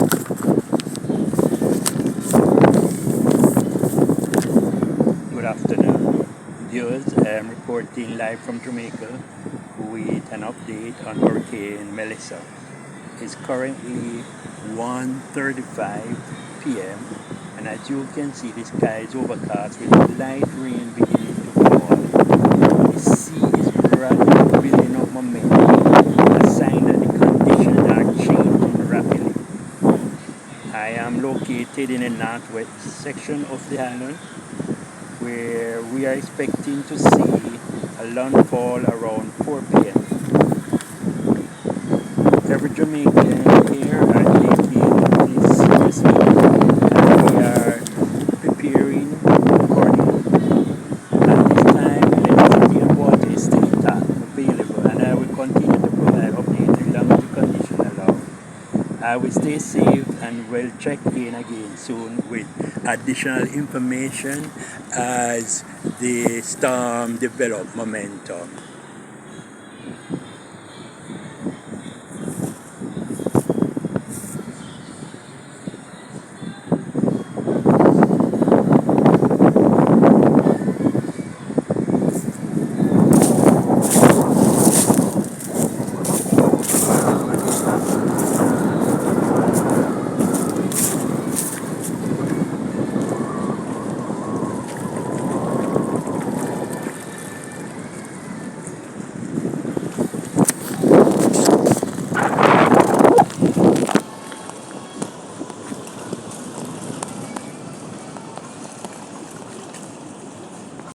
Good afternoon, viewers. I am reporting live from Jamaica with an update on Hurricane Melissa. It's currently 1:35 p.m. and as you can see, the sky is overcast with light rain beginning to fall. The sea is gradually building up momentum, a sign that the conditions are changing rapidly. I am located in the northwest section of the island where we are expecting to see a landfall around 4 p.m. Every Jamaican here are taking this seriously and we are preparing accordingly. At this time, electricity and water is still intact, available, and I will continue to provide updates as long as the conditions allow. I will stay safe and will check in again soon with additional information as the storm develop momentum.